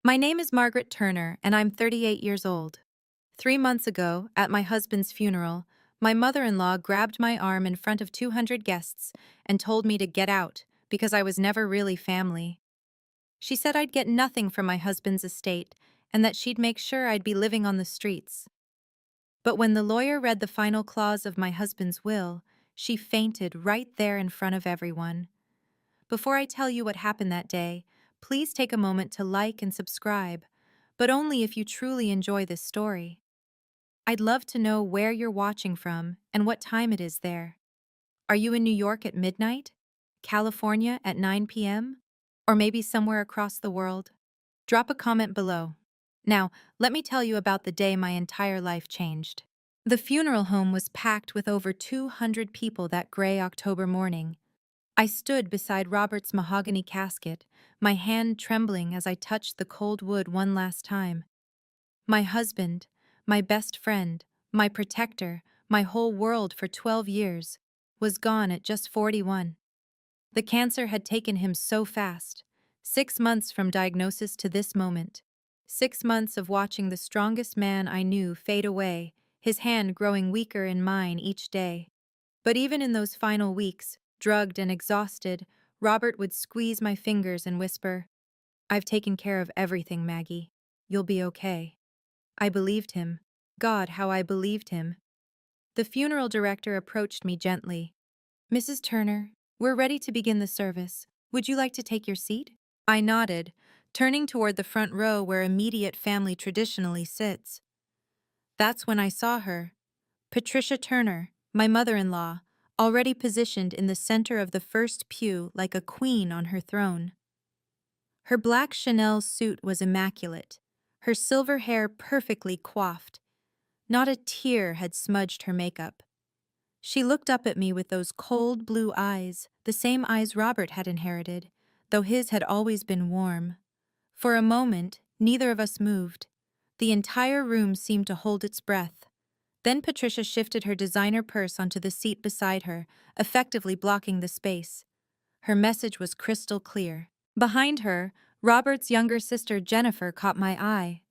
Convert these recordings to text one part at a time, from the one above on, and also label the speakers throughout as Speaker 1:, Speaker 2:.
Speaker 1: My name is Margaret Turner, and I'm 38 years old. 3 months ago, at my husband's funeral, my mother-in-law grabbed my arm in front of 200 guests and told me to get out because I was never really family. She said I'd get nothing from my husband's estate and that she'd make sure I'd be living on the streets. But when the lawyer read the final clause of my husband's will, she fainted right there in front of everyone. Before I tell you what happened that day, please take a moment to like and subscribe, but only if you truly enjoy this story. I'd love to know where you're watching from and what time it is there. Are you in New York at midnight? California at 9 p.m.? Or maybe somewhere across the world? Drop a comment below. Now, let me tell you about the day my entire life changed. The funeral home was packed with over 200 people that gray October morning. I stood beside Robert's mahogany casket, my hand trembling as I touched the cold wood one last time. My husband, my best friend, my protector, my whole world for 12 years, was gone at just 41. The cancer had taken him so fast. 6 months from diagnosis to this moment. 6 months of watching the strongest man I knew fade away, his hand growing weaker in mine each day. But even in those final weeks, drugged and exhausted, Robert would squeeze my fingers and whisper, "I've taken care of everything, Maggie. You'll be okay." I believed him. God, how I believed him. The funeral director approached me gently. "Mrs. Turner, we're ready to begin the service. Would you like to take your seat?" I nodded, turning toward the front row where immediate family traditionally sits. That's when I saw her. Patricia Turner, my mother-in-law, already positioned in the center of the first pew like a queen on her throne. Her black Chanel suit was immaculate, her silver hair perfectly coiffed. Not a tear had smudged her makeup. She looked up at me with those cold blue eyes, the same eyes Robert had inherited, though his had always been warm. For a moment, neither of us moved. The entire room seemed to hold its breath. Then Patricia shifted her designer purse onto the seat beside her, effectively blocking the space. Her message was crystal clear. Behind her, Robert's younger sister Jennifer caught my eye.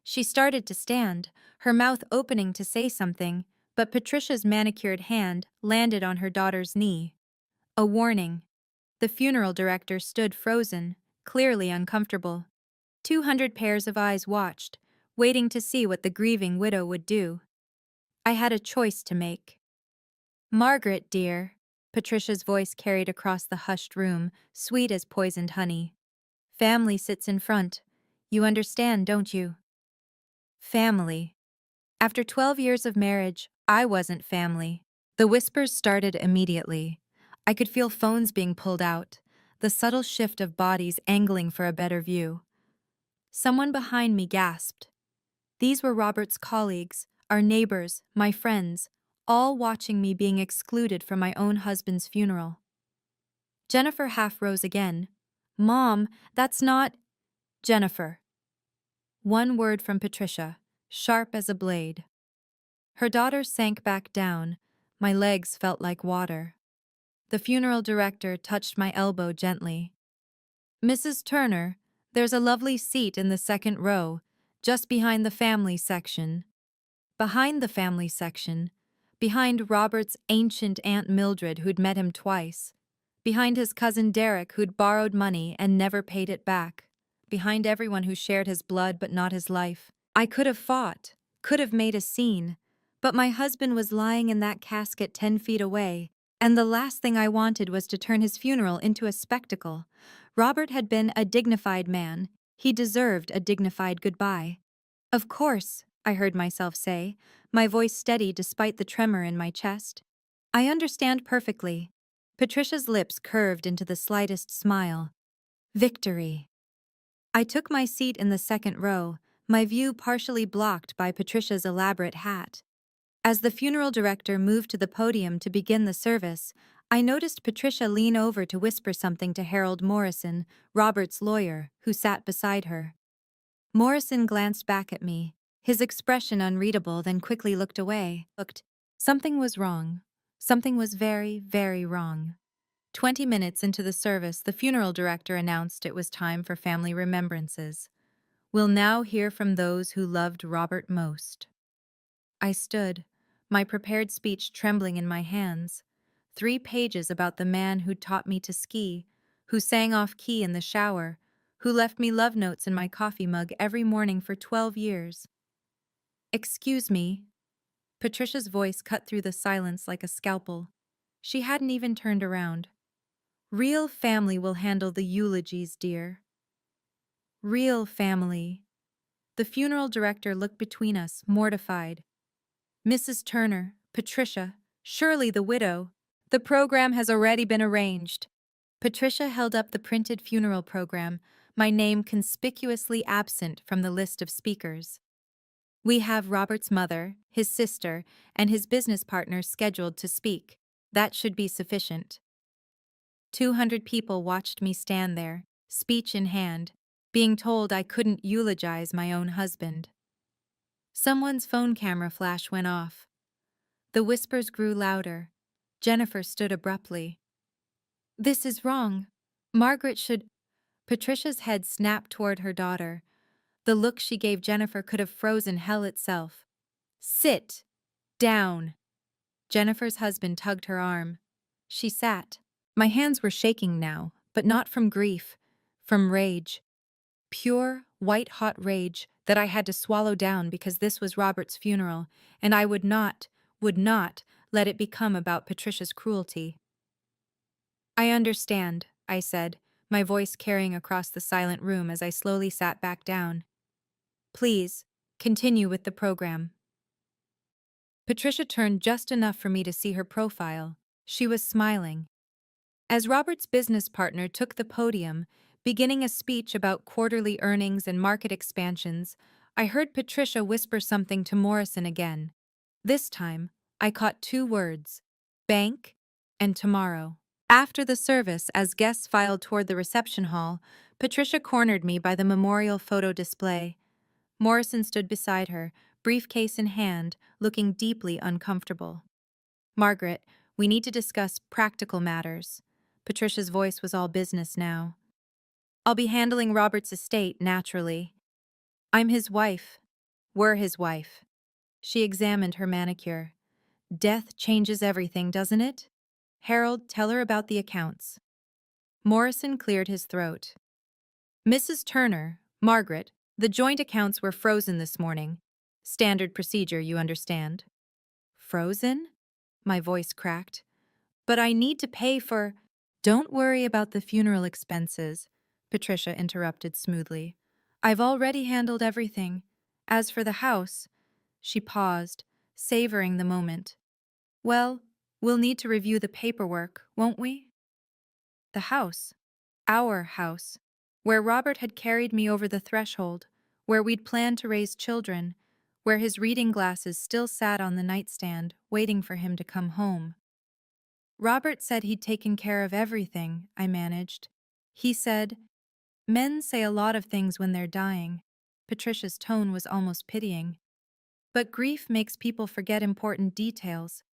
Speaker 1: She started to stand, her mouth opening to say something, but Patricia's manicured hand landed on her daughter's knee. A warning. The funeral director stood frozen, clearly uncomfortable. 200 pairs of eyes watched, waiting to see what the grieving widow would do. I had a choice to make. "Margaret, dear," Patricia's voice carried across the hushed room, sweet as poisoned honey. "Family sits in front. You understand, don't you?" Family. After 12 years of marriage, I wasn't family. The whispers started immediately. I could feel phones being pulled out, the subtle shift of bodies angling for a better view. Someone behind me gasped. These were Robert's colleagues, our neighbors, my friends, all watching me being excluded from my own husband's funeral. Jennifer half rose again. "Mom, that's not—" "Jennifer." One word from Patricia, sharp as a blade. Her daughter sank back down. My legs felt like water. The funeral director touched my elbow gently. "Mrs. Turner, there's a lovely seat in the second row, just behind the family section." Behind the family section, behind Robert's ancient Aunt Mildred who'd met him twice, behind his cousin Derek who'd borrowed money and never paid it back, behind everyone who shared his blood but not his life. I could have fought, could have made a scene, but my husband was lying in that casket 10 feet away, and the last thing I wanted was to turn his funeral into a spectacle. Robert had been a dignified man. He deserved a dignified goodbye. "Of course," I heard myself say, my voice steady despite the tremor in my chest. "I understand perfectly." Patricia's lips curved into the slightest smile. Victory. I took my seat in the second row, my view partially blocked by Patricia's elaborate hat. As the funeral director moved to the podium to begin the service, I noticed Patricia lean over to whisper something to Harold Morrison, Robert's lawyer, who sat beside her. Morrison glanced back at me, his expression unreadable, then quickly looked away. Something was wrong. Something was very, very wrong. 20 minutes into the service, the funeral director announced it was time for family remembrances. We'll now hear from those who loved Robert most. I stood, my prepared speech trembling in my hands. 3 pages about the man who'd taught me to ski, who sang off key in the shower, who left me love notes in my coffee mug every morning for 12 years. Excuse me. Patricia's voice cut through the silence like a scalpel. She hadn't even turned around. Real family will handle the eulogies, dear. Real family. The funeral director looked between us, mortified. Mrs. Turner, Patricia, Shirley the widow. The program has already been arranged. Patricia held up the printed funeral program, my name conspicuously absent from the list of speakers. We have Robert's mother, his sister, and his business partners scheduled to speak. That should be sufficient. 200 people watched me stand there, speech in hand, being told I couldn't eulogize my own husband. Someone's phone camera flash went off. The whispers grew louder. Jennifer stood abruptly. This is wrong. Margaret should... Patricia's head snapped toward her daughter. The look she gave Jennifer could have frozen hell itself. Sit down. Jennifer's husband tugged her arm. She sat. My hands were shaking now, but not from grief, from rage. Pure, white-hot rage that I had to swallow down because this was Robert's funeral, and I would not let it become about Patricia's cruelty. I understand, I said, my voice carrying across the silent room as I slowly sat back down. Please, continue with the program. Patricia turned just enough for me to see her profile. She was smiling. As Robert's business partner took the podium, beginning a speech about quarterly earnings and market expansions, I heard Patricia whisper something to Morrison again. This time, I caught 2 words, bank and tomorrow. After the service, as guests filed toward the reception hall, Patricia cornered me by the memorial photo display. Morrison stood beside her, briefcase in hand, looking deeply uncomfortable. Margaret, we need to discuss practical matters. Patricia's voice was all business now. I'll be handling Robert's estate, naturally. I'm his wife. We're his wife. She examined her manicure. Death changes everything, doesn't it? Harold, tell her about the accounts. Morrison cleared his throat. Mrs. Turner, Margaret, the joint accounts were frozen this morning. Standard procedure, you understand. Frozen? My voice cracked. But I need to pay for... Don't worry about the funeral expenses, Patricia interrupted smoothly. I've already handled everything. As for the house... She paused, savoring the moment. Well, we'll need to review the paperwork, won't we? The house. Our house. Where Robert had carried me over the threshold, where we'd planned to raise children, where his reading glasses still sat on the nightstand, waiting for him to come home. Robert said he'd taken care of everything, I managed. He said, men say a lot of things when they're dying. Patricia's tone was almost pitying. But grief makes people forget important details,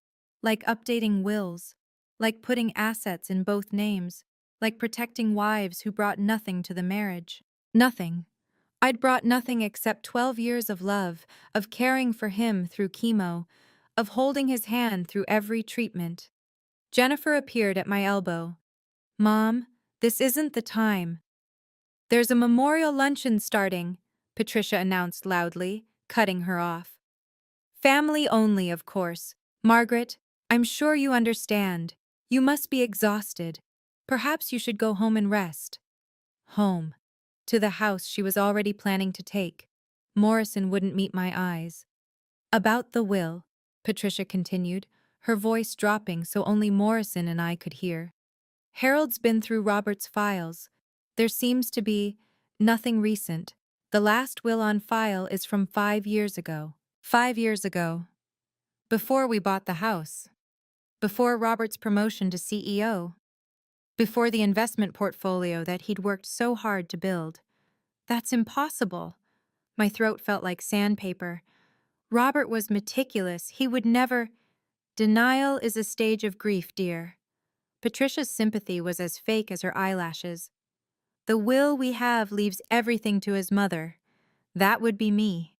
Speaker 1: like updating wills, like putting assets in both names, like protecting wives who brought nothing to the marriage. Nothing. I'd brought nothing except 12 years of love, of caring for him through chemo, of holding his hand through every treatment. Jennifer appeared at my elbow. Mom, this isn't the time. There's a memorial luncheon starting, Patricia announced loudly, cutting her off. Family only, of course. Margaret, I'm sure you understand. You must be exhausted. Perhaps you should go home and rest. Home. To the house she was already planning to take. Morrison wouldn't meet my eyes. About the will, Patricia continued, her voice dropping so only Morrison and I could hear. Harold's been through Robert's files. There seems to be nothing recent. The last will on file is from 5 years ago. 5 years ago. Before we bought the house. Before Robert's promotion to CEO. Before the investment portfolio that he'd worked so hard to build. That's impossible. My throat felt like sandpaper. Robert was meticulous. He would never... Denial is a stage of grief, dear. Patricia's sympathy was as fake as her eyelashes. The will we have leaves everything to his mother. That would be me.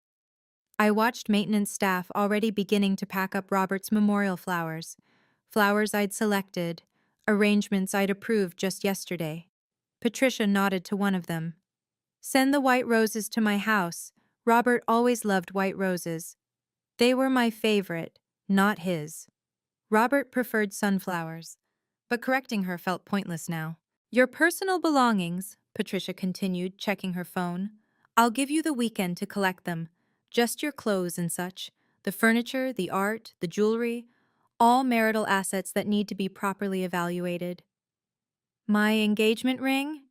Speaker 1: I watched maintenance staff already beginning to pack up Robert's memorial flowers. Flowers I'd selected, arrangements I'd approved just yesterday. Patricia nodded to one of them. Send the white roses to my house. Robert always loved white roses. They were my favorite, not his. Robert preferred sunflowers. But correcting her felt pointless now. Your personal belongings, Patricia continued, checking her phone. I'll give you the weekend to collect them. Just your clothes and such. The furniture, the art, the jewelry. All marital assets that need to be properly evaluated. My engagement ring?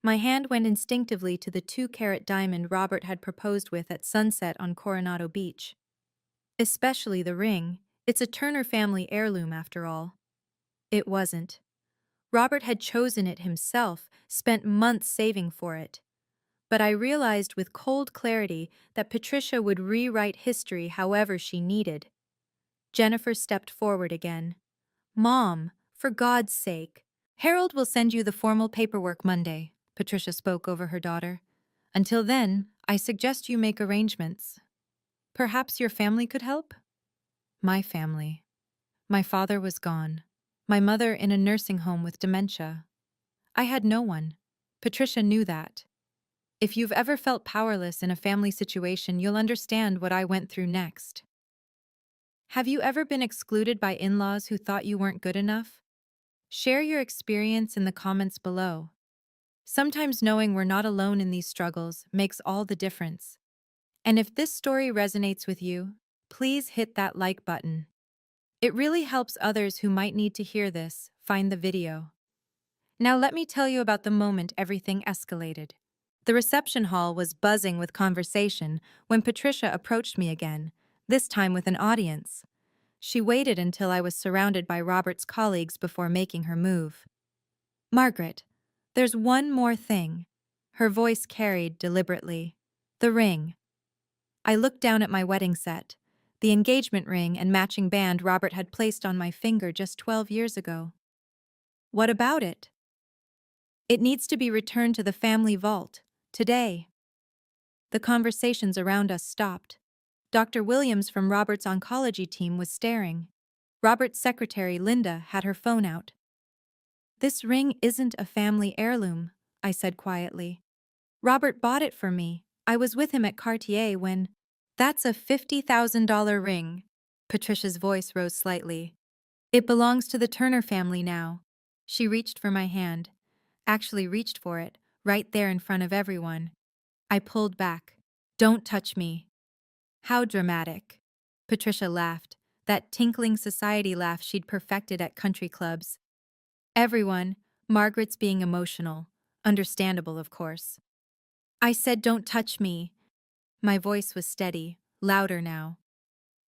Speaker 1: My hand went instinctively to the 2-carat diamond Robert had proposed with at sunset on Coronado Beach. Especially the ring. It's a Turner family heirloom, after all. It wasn't. Robert had chosen it himself, spent months saving for it. But I realized with cold clarity that Patricia would rewrite history however she needed. Jennifer stepped forward again. Mom, for God's sake. Harold will send you the formal paperwork Monday, Patricia spoke over her daughter. Until then, I suggest you make arrangements. Perhaps your family could help? My family. My father was gone. My mother in a nursing home with dementia. I had no one. Patricia knew that. If you've ever felt powerless in a family situation, you'll understand what I went through next. Have you ever been excluded by in-laws who thought you weren't good enough? Share your experience in the comments below. Sometimes knowing we're not alone in these struggles makes all the difference. And if this story resonates with you, please hit that like button. It really helps others who might need to hear this find the video. Now let me tell you about the moment everything escalated. The reception hall was buzzing with conversation when Patricia approached me again, this time with an audience. She waited until I was surrounded by Robert's colleagues before making her move. Margaret, there's one more thing. Her voice carried deliberately. The ring. I looked down at my wedding set, the engagement ring and matching band Robert had placed on my finger just 12 years ago. What about it? It needs to be returned to the family vault, today. The conversations around us stopped. Dr. Williams from Robert's oncology team was staring. Robert's secretary, Linda, had her phone out. This ring isn't a family heirloom, I said quietly. Robert bought it for me. I was with him at Cartier when... That's a $50,000 ring. Patricia's voice rose slightly. It belongs to the Turner family now. She reached for my hand. Actually reached for it, right there in front of everyone. I pulled back. Don't touch me. How dramatic. Patricia laughed, that tinkling society laugh she'd perfected at country clubs. Everyone, Margaret's being emotional. Understandable, of course. I said don't touch me. My voice was steady, louder now.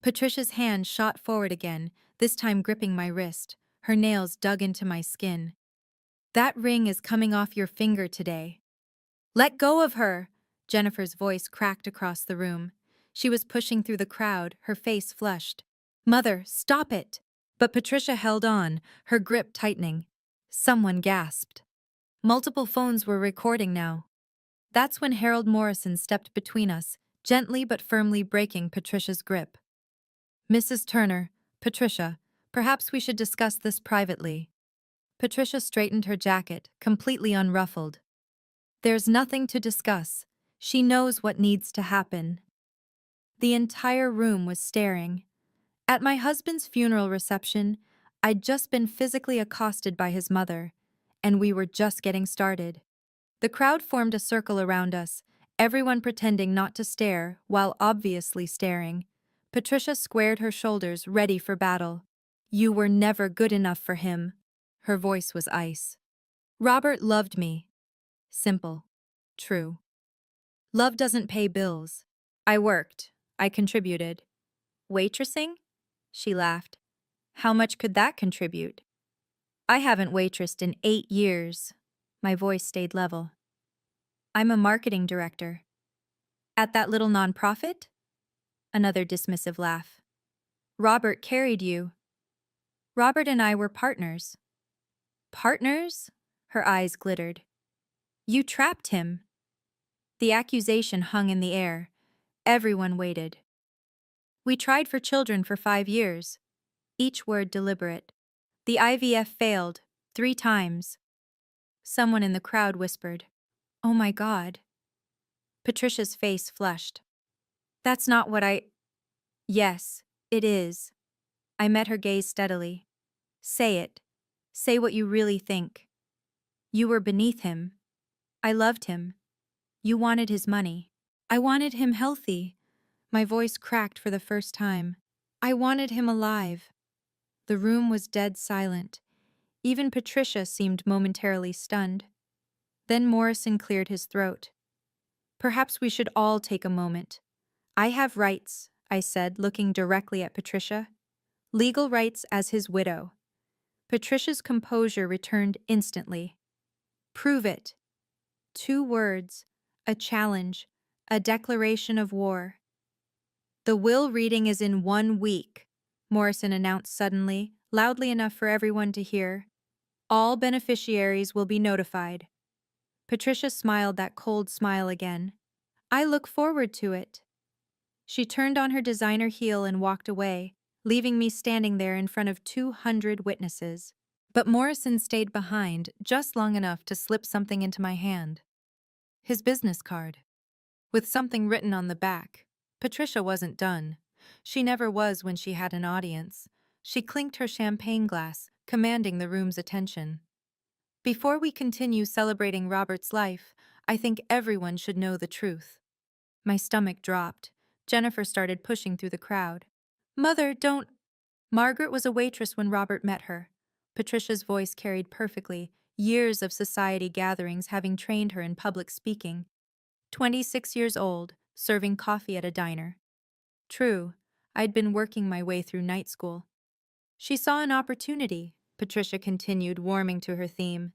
Speaker 1: Patricia's hand shot forward again, this time gripping my wrist, her nails dug into my skin. That ring is coming off your finger today. Let go of her! Jennifer's voice cracked across the room. She was pushing through the crowd, her face flushed. Mother, stop it! But Patricia held on, her grip tightening. Someone gasped. Multiple phones were recording now. That's when Harold Morrison stepped between us, gently but firmly breaking Patricia's grip. Mrs. Turner, Patricia, perhaps we should discuss this privately. Patricia straightened her jacket, completely unruffled. There's nothing to discuss. She knows what needs to happen. The entire room was staring. At my husband's funeral reception, I'd just been physically accosted by his mother, and we were just getting started. The crowd formed a circle around us, everyone pretending not to stare while obviously staring. Patricia squared her shoulders, ready for battle. You were never good enough for him. Her voice was ice. Robert loved me. Simple. True. Love doesn't pay bills. I worked. I contributed. Waitressing? She laughed. How much could that contribute? I haven't waitressed in 8 years. My voice stayed level. I'm a marketing director. At that little nonprofit? Another dismissive laugh. Robert carried you. Robert and I were partners. Partners? Her eyes glittered. You trapped him. The accusation hung in the air. Everyone waited. We tried for children for 5 years. Each word deliberate. The IVF failed, 3 times. Someone in the crowd whispered, "Oh my God." Patricia's face flushed. "That's not what I—" "Yes, it is." I met her gaze steadily. "Say it. Say what you really think. You were beneath him. I loved him. You wanted his money. I wanted him healthy." My voice cracked for the first time. "I wanted him alive." The room was dead silent. Even Patricia seemed momentarily stunned. Then Morrison cleared his throat. "Perhaps we should all take a moment. I have rights," I said, looking directly at Patricia. "Legal rights as his widow." Patricia's composure returned instantly. "Prove it." 2 words, a challenge, a declaration of war. "The will reading is in 1 week," Morrison announced suddenly, loudly enough for everyone to hear. "All beneficiaries will be notified." Patricia smiled that cold smile again. "I look forward to it." She turned on her designer heel and walked away, leaving me standing there in front of 200 witnesses. But Morrison stayed behind just long enough to slip something into my hand. His business card, with something written on the back. Patricia wasn't done. She never was when she had an audience. She clinked her champagne glass, commanding the room's attention. "Before we continue celebrating Robert's life, I think everyone should know the truth." My stomach dropped. Jennifer started pushing through the crowd. "Mother, don't—" Margaret was a waitress when Robert met her. Patricia's voice carried perfectly, years of society gatherings having trained her in public speaking. 26 years old, serving coffee at a diner. True, I'd been working my way through night school. She saw an opportunity, Patricia continued, warming to her theme.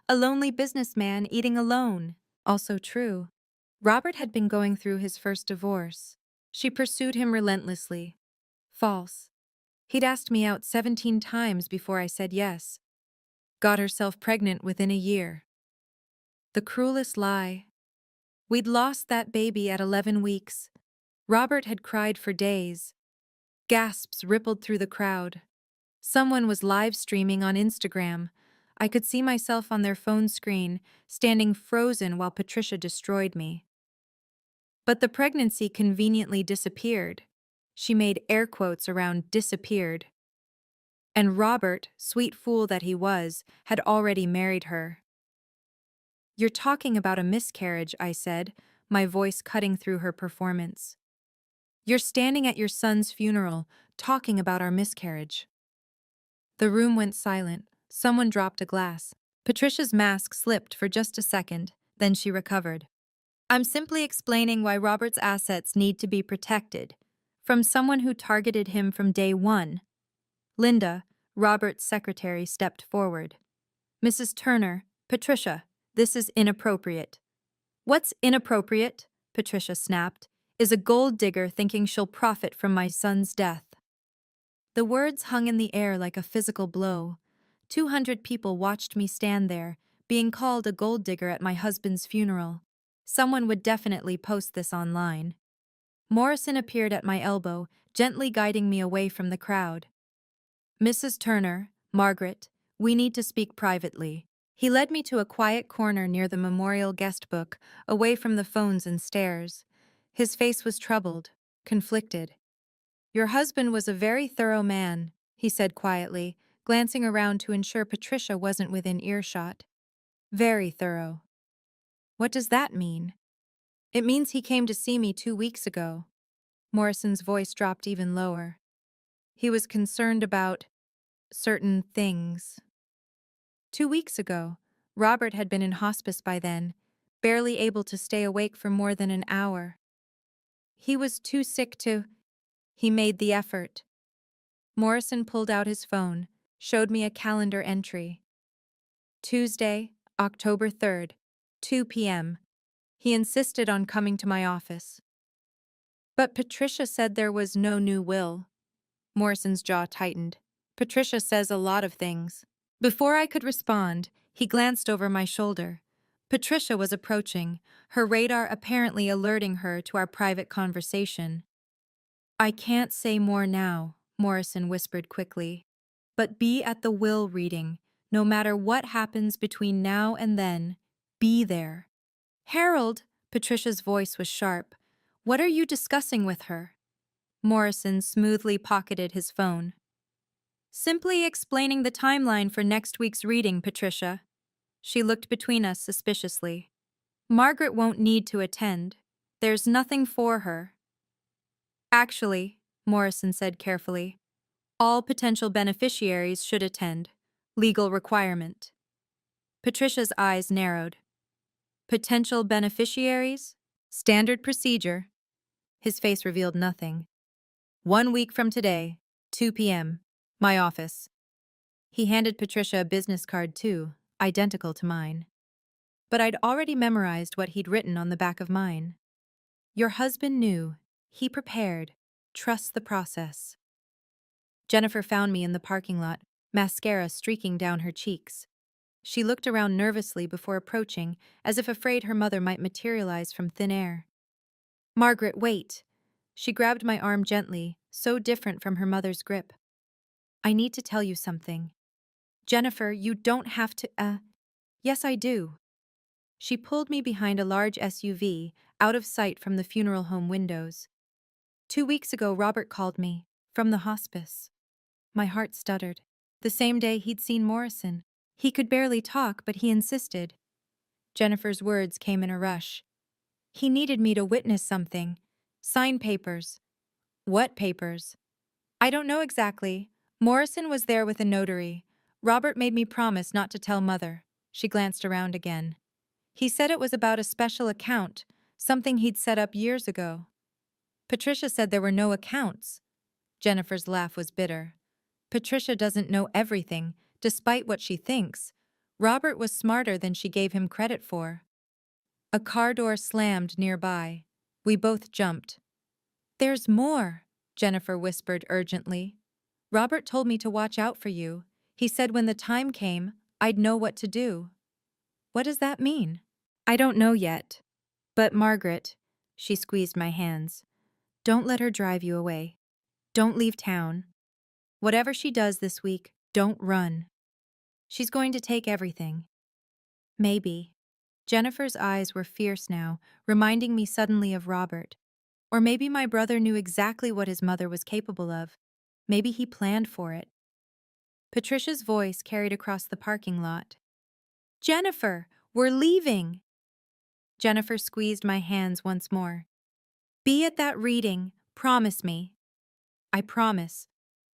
Speaker 1: A lonely businessman eating alone. Also true. Robert had been going through his first divorce. She pursued him relentlessly. False. He'd asked me out 17 times before I said yes. Got herself pregnant within a year. The cruelest lie. We'd lost that baby at 11 weeks. Robert had cried for days. Gasps rippled through the crowd. Someone was live streaming on Instagram. I could see myself on their phone screen, standing frozen while Patricia destroyed me. But the pregnancy conveniently disappeared. She made air quotes around disappeared. And Robert, sweet fool that he was, had already married her. "You're talking about a miscarriage," I said, my voice cutting through her performance. "You're standing at your son's funeral, talking about our miscarriage." The room went silent. Someone dropped a glass. Patricia's mask slipped for just a second, then she recovered. "I'm simply explaining why Robert's assets need to be protected. From someone who targeted him from day one." Linda, Robert's secretary, stepped forward. "Mrs. Turner, Patricia, this is inappropriate." "What's inappropriate?" Patricia snapped. "Is a gold digger thinking she'll profit from my son's death." The words hung in the air like a physical blow. 200 people watched me stand there, being called a gold digger at my husband's funeral. Someone would definitely post this online. Morrison appeared at my elbow, gently guiding me away from the crowd. "Mrs. Turner, Margaret, we need to speak privately." He led me to a quiet corner near the memorial guest book, away from the phones and stares. His face was troubled, conflicted. "Your husband was a very thorough man," he said quietly, glancing around to ensure Patricia wasn't within earshot. "Very thorough." "What does that mean?" "It means he came to see me 2 weeks ago." Morrison's voice dropped even lower. "He was concerned about certain things." 2 weeks ago, Robert had been in hospice by then, barely able to stay awake for more than an hour. He was too sick to— He made the effort. Morrison pulled out his phone, showed me a calendar entry. Tuesday, October 3rd, 2 p.m. He insisted on coming to my office. "But Patricia said there was no new will." Morrison's jaw tightened. "Patricia says a lot of things." Before I could respond, he glanced over my shoulder. Patricia was approaching, her radar apparently alerting her to our private conversation. I can't say more now, Morrison whispered quickly. But be at the will reading. No matter what happens between now and then, be there. Harold, Patricia's voice was sharp. What are you discussing with her? Morrison smoothly pocketed his phone. Simply explaining the timeline for next week's reading, Patricia. She looked between us suspiciously. Margaret won't need to attend. There's nothing for her. Actually, Morrison said carefully, all potential beneficiaries should attend. Legal requirement. Patricia's eyes narrowed. Potential beneficiaries? Standard procedure. His face revealed nothing. 1 week from today, 2 p.m. My office. He handed Patricia a business card too, identical to mine. But I'd already memorized what he'd written on the back of mine. Your husband knew. He prepared. Trust the process. Jennifer found me in the parking lot, mascara streaking down her cheeks. She looked around nervously before approaching, as if afraid her mother might materialize from thin air. Margaret, wait. She grabbed my arm gently, so different from her mother's grip. I need to tell you something. Jennifer, you don't have to, Yes, I do. She pulled me behind a large SUV, out of sight from the funeral home windows. 2 weeks ago, Robert called me, from the hospice. My heart stuttered. The same day he'd seen Morrison. He could barely talk, but he insisted. Jennifer's words came in a rush. He needed me to witness something. Sign papers. What papers? I don't know exactly. Morrison was there with a notary. Robert made me promise not to tell Mother. She glanced around again. He said it was about a special account, something he'd set up years ago. Patricia said there were no accounts. Jennifer's laugh was bitter. Patricia doesn't know everything, despite what she thinks. Robert was smarter than she gave him credit for. A car door slammed nearby. We both jumped. There's more, Jennifer whispered urgently. Robert told me to watch out for you. He said when the time came, I'd know what to do. What does that mean? I don't know yet. But Margaret, she squeezed my hands, don't let her drive you away. Don't leave town. Whatever she does this week, don't run. She's going to take everything. Maybe. Jennifer's eyes were fierce now, reminding me suddenly of Robert. Or maybe my brother knew exactly what his mother was capable of. Maybe he planned for it. Patricia's voice carried across the parking lot. Jennifer, we're leaving! Jennifer squeezed my hands once more. Be at that reading, promise me. I promise.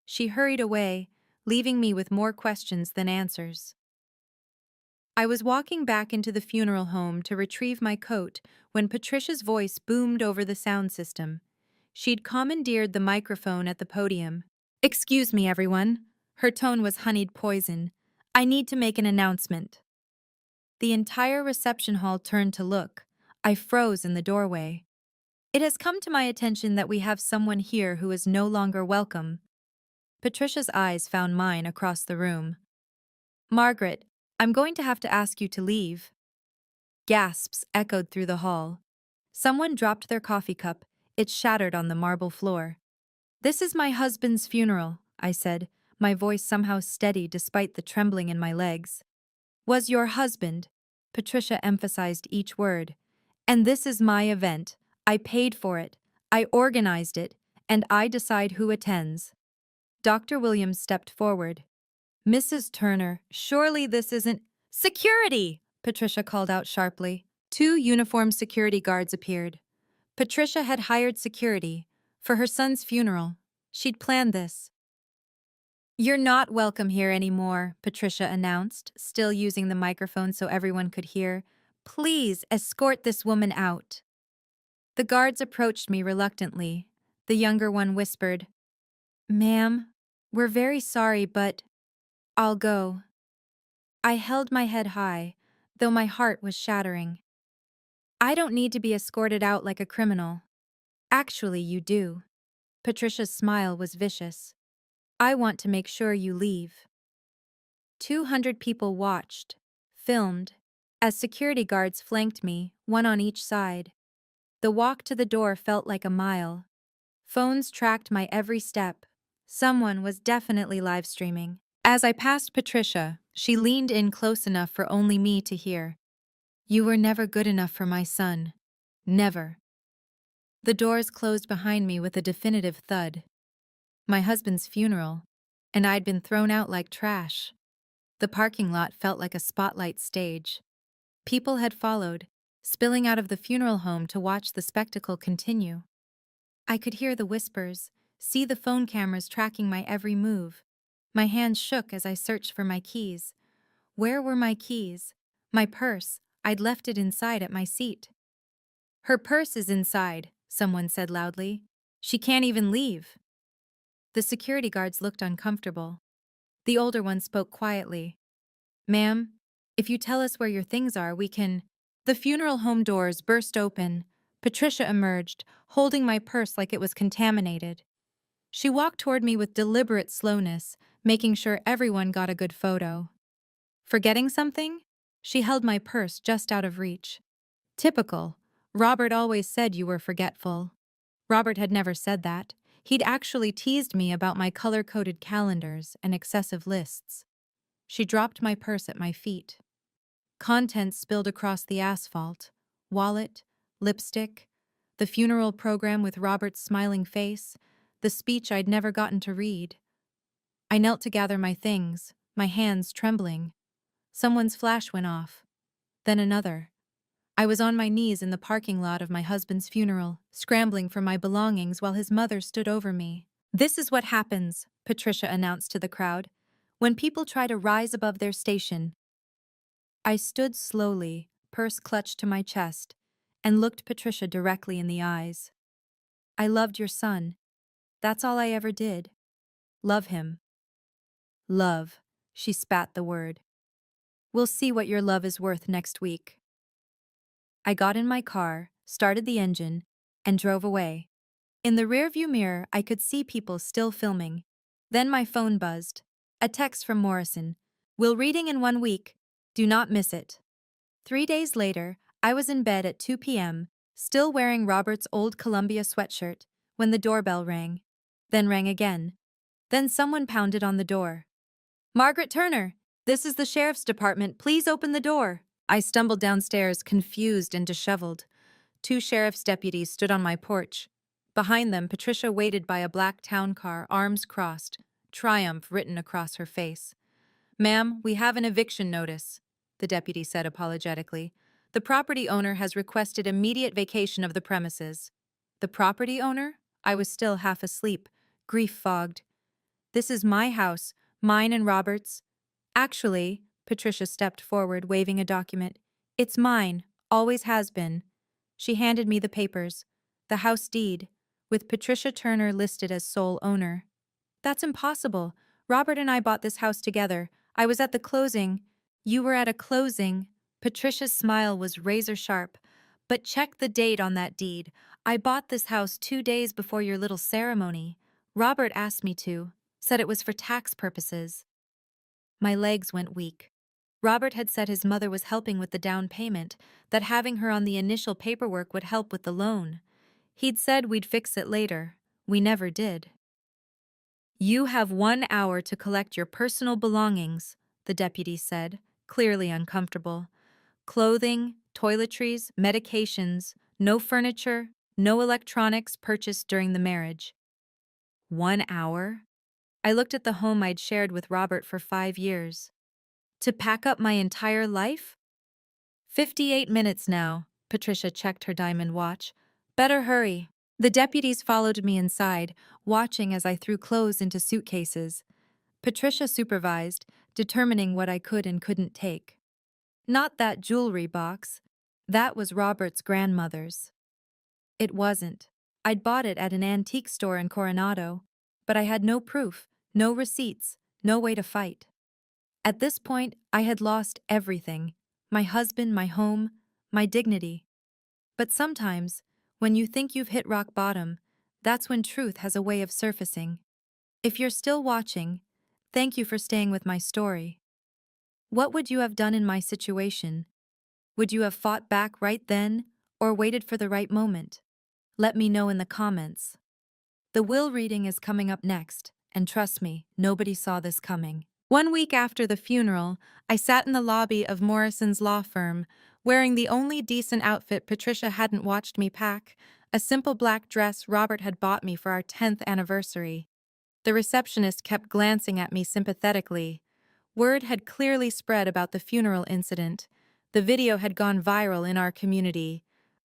Speaker 1: She hurried away, leaving me with more questions than answers. I was walking back into the funeral home to retrieve my coat when Patricia's voice boomed over the sound system. She'd commandeered the microphone at the podium. Excuse me, everyone. Her tone was honeyed poison. I need to make an announcement. The entire reception hall turned to look. I froze in the doorway. It has come to my attention that we have someone here who is no longer welcome. Patricia's eyes found mine across the room. Margaret, I'm going to have to ask you to leave. Gasps echoed through the hall. Someone dropped their coffee cup. It shattered on the marble floor. This is my husband's funeral, I said, my voice somehow steady despite the trembling in my legs. Was your husband? Patricia emphasized each word. And this is my event. I paid for it. I organized it. And I decide who attends. Dr. Williams stepped forward. Mrs. Turner, surely this isn't— Security! Patricia called out sharply. 2 uniformed security guards appeared. Patricia had hired security for her son's funeral. She'd planned this. You're not welcome here anymore, Patricia announced, still using the microphone so everyone could hear. Please escort this woman out. The guards approached me reluctantly. The younger one whispered, Ma'am, we're very sorry, but I'll go. I held my head high, though my heart was shattering. I don't need to be escorted out like a criminal. Actually, you do. Patricia's smile was vicious. I want to make sure you leave. 200 people watched, filmed, as security guards flanked me, one on each side. The walk to the door felt like a mile. Phones tracked my every step. Someone was definitely live streaming. As I passed Patricia, she leaned in close enough for only me to hear. "You were never good enough for my son. Never." The doors closed behind me with a definitive thud. My husband's funeral, and I'd been thrown out like trash. The parking lot felt like a spotlight stage. People had followed, spilling out of the funeral home to watch the spectacle continue. I could hear the whispers, see the phone cameras tracking my every move. My hands shook as I searched for my keys. Where were my keys? My purse. I'd left it inside at my seat. "Her purse is inside," someone said loudly. "She can't even leave." The security guards looked uncomfortable. The older one spoke quietly. "Ma'am, if you tell us where your things are, we can—" The funeral home doors burst open. Patricia emerged, holding my purse like it was contaminated. She walked toward me with deliberate slowness, making sure everyone got a good photo. "Forgetting something?" She held my purse just out of reach. "Typical. Robert always said you were forgetful." Robert had never said that. He'd actually teased me about my color-coded calendars and excessive lists. She dropped my purse at my feet. Contents spilled across the asphalt. Wallet, lipstick, the funeral program with Robert's smiling face, the speech I'd never gotten to read. I knelt to gather my things, my hands trembling. Someone's flash went off. Then another. I was on my knees in the parking lot of my husband's funeral, scrambling for my belongings while his mother stood over me. "This is what happens," Patricia announced to the crowd, "when people try to rise above their station." I stood slowly, purse clutched to my chest, and looked Patricia directly in the eyes. "I loved your son. That's all I ever did. Love him." "Love," she spat the word. "We'll see what your love is worth next week." I got in my car, started the engine, and drove away. In the rearview mirror, I could see people still filming. Then my phone buzzed. A text from Morrison. "Will reading in 1 week. Do not miss it." 3 days later, I was in bed at 2 p.m., still wearing Robert's old Columbia sweatshirt, when the doorbell rang. Then rang again. Then someone pounded on the door. "Margaret Turner, this is the sheriff's department. Please open the door." I stumbled downstairs, confused and disheveled. 2 sheriff's deputies stood on my porch. Behind them, Patricia waited by a black town car, arms crossed, triumph written across her face. "Ma'am, we have an eviction notice," the deputy said apologetically. "The property owner has requested immediate vacation of the premises." The property owner? I was still half asleep, grief fogged. "This is my house, mine and Robert's." "Actually," Patricia stepped forward, waving a document. "It's mine, always has been." She handed me the papers. The house deed, with Patricia Turner listed as sole owner. "That's impossible. Robert and I bought this house together. I was at the closing." "You were at a closing." Patricia's smile was razor sharp. "But check the date on that deed. I bought this house 2 days before your little ceremony. Robert asked me to, said it was for tax purposes." My legs went weak. Robert had said his mother was helping with the down payment, that having her on the initial paperwork would help with the loan. He'd said we'd fix it later. We never did. "You have 1 hour to collect your personal belongings," the deputy said, clearly uncomfortable. "Clothing, toiletries, medications, no furniture, no electronics purchased during the marriage." 1 hour? I looked at the home I'd shared with Robert for 5 years. To pack up my entire life? 58 minutes now, Patricia checked her diamond watch. "Better hurry." The deputies followed me inside, watching as I threw clothes into suitcases. Patricia supervised, determining what I could and couldn't take. Not that jewelry box. That was Robert's grandmother's. It wasn't. I'd bought it at an antique store in Coronado, but I had no proof, no receipts, no way to fight. At this point, I had lost everything: my husband, my home, my dignity. But sometimes, when you think you've hit rock bottom, that's when truth has a way of surfacing. If you're still watching, thank you for staying with my story. What would you have done in my situation? Would you have fought back right then, or waited for the right moment? Let me know in the comments. The will reading is coming up next, and trust me, nobody saw this coming. 1 week after the funeral, I sat in the lobby of Morrison's law firm, wearing the only decent outfit Patricia hadn't watched me pack, a simple black dress Robert had bought me for our 10th anniversary. The receptionist kept glancing at me sympathetically. Word had clearly spread about the funeral incident. The video had gone viral in our community.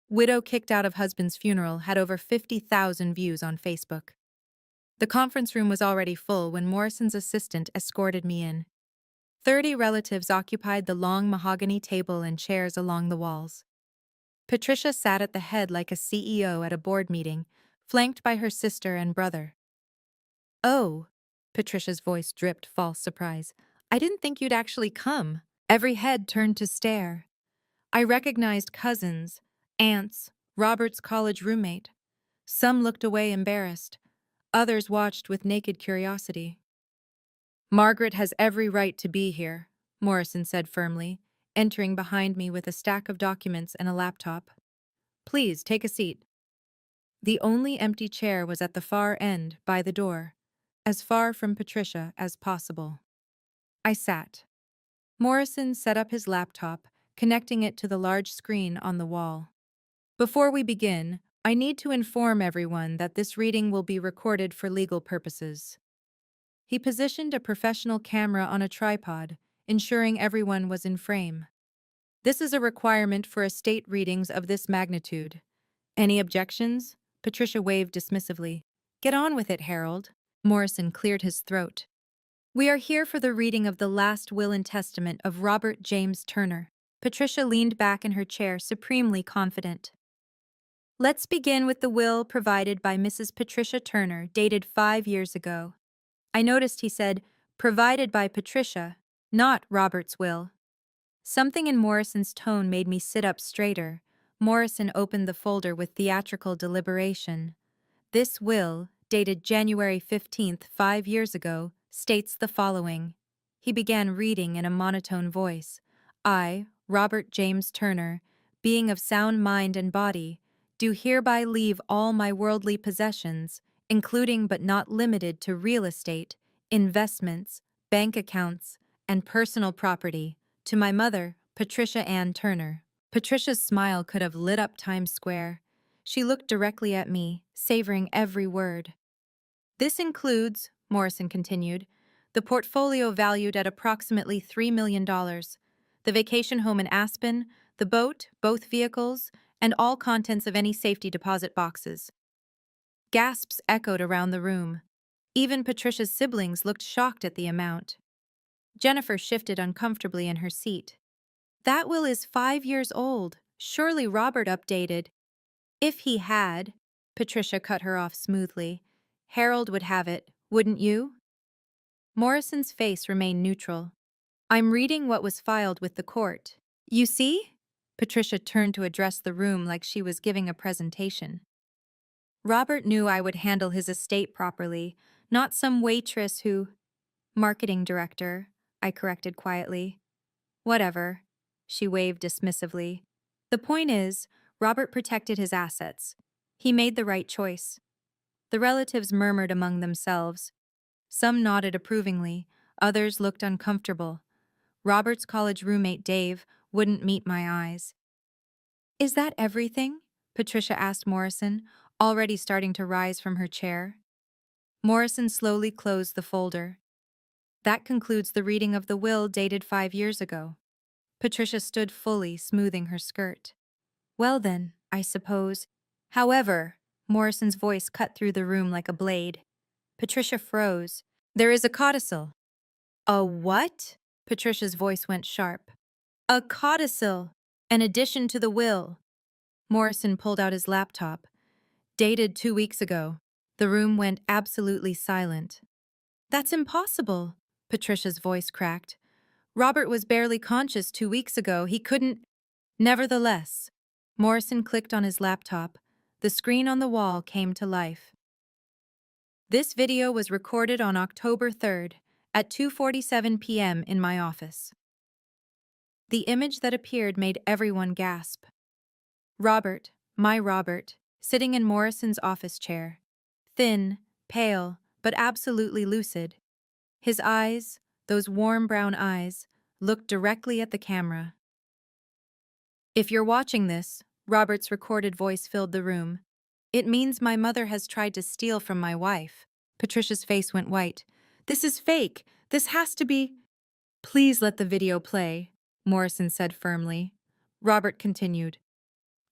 Speaker 1: Widow kicked out of husband's funeral had over 50,000 views on Facebook. The conference room was already full when Morrison's assistant escorted me in. 30 relatives occupied the long mahogany table and chairs along the walls. Patricia sat at the head like a CEO at a board meeting, flanked by her sister and brother. "Oh," Patricia's voice dripped false surprise. "I didn't think you'd actually come." Every head turned to stare. I recognized cousins, aunts, Robert's college roommate. Some looked away embarrassed. Others watched with naked curiosity. "Margaret has every right to be here," Morrison said firmly, entering behind me with a stack of documents and a laptop. "Please, take a seat." The only empty chair was at the far end, by the door, as far from Patricia as possible. I sat. Morrison set up his laptop, connecting it to the large screen on the wall. "Before we begin, I need to inform everyone that this reading will be recorded for legal purposes." He positioned a professional camera on a tripod, ensuring everyone was in frame. "This is a requirement for estate readings of this magnitude. Any objections?" Patricia waved dismissively. "Get on with it, Harold." Morrison cleared his throat. "We are here for the reading of the last will and testament of Robert James Turner." Patricia leaned back in her chair, supremely confident. "Let's begin with the will provided by Mrs. Patricia Turner, dated 5 years ago." I noticed he said, "provided by Patricia," not Robert's will. Something in Morrison's tone made me sit up straighter. Morrison opened the folder with theatrical deliberation. "This will, dated January 15th, 5 years ago, states the following." He began reading in a monotone voice. "I, Robert James Turner, being of sound mind and body, do hereby leave all my worldly possessions, including but not limited to real estate, investments, bank accounts, and personal property, to my mother, Patricia Ann Turner." Patricia's smile could have lit up Times Square. She looked directly at me, savoring every word. "This includes," Morrison continued, "the portfolio valued at approximately $3 million, the vacation home in Aspen, the boat, both vehicles, and all contents of any safety deposit boxes." Gasps echoed around the room. Even Patricia's siblings looked shocked at the amount. Jennifer shifted uncomfortably in her seat. "That will is 5 years old. Surely Robert updated." "If he had," Patricia cut her off smoothly, "Harold would have it, wouldn't you?" Morrison's face remained neutral. "I'm reading what was filed with the court. You see?" Patricia turned to address the room like she was giving a presentation. "Robert knew I would handle his estate properly, not some waitress who—" "Marketing director," I corrected quietly. "Whatever." She waved dismissively. "The point is, Robert protected his assets. He made the right choice." The relatives murmured among themselves. Some nodded approvingly, others looked uncomfortable. Robert's college roommate Dave wouldn't meet my eyes. "Is that everything?" Patricia asked Morrison, already starting to rise from her chair. Morrison slowly closed the folder. "That concludes the reading of the will dated 5 years ago." Patricia stood fully, smoothing her skirt. "Well then, I suppose." "However," Morrison's voice cut through the room like a blade. Patricia froze. "There is a codicil." "A what?" Patricia's voice went sharp. "A codicil, an addition to the will." Morrison pulled out his laptop. "Dated 2 weeks ago." The room went absolutely silent. "That's impossible," Patricia's voice cracked. "Robert was barely conscious 2 weeks ago. He couldn't—" "Nevertheless," Morrison clicked on his laptop. The screen on the wall came to life. "This video was recorded on October 3rd at 2:47 p.m. in my office. The image that appeared made everyone gasp. Robert, my Robert, sitting in Morrison's office chair. Thin, pale, but absolutely lucid. His eyes, those warm brown eyes, looked directly at the camera. If you're watching this, Robert's recorded voice filled the room. It means my mother has tried to steal from my wife. Patricia's face went white. This is fake. This has to be. Please let the video play, Morrison said firmly. Robert continued.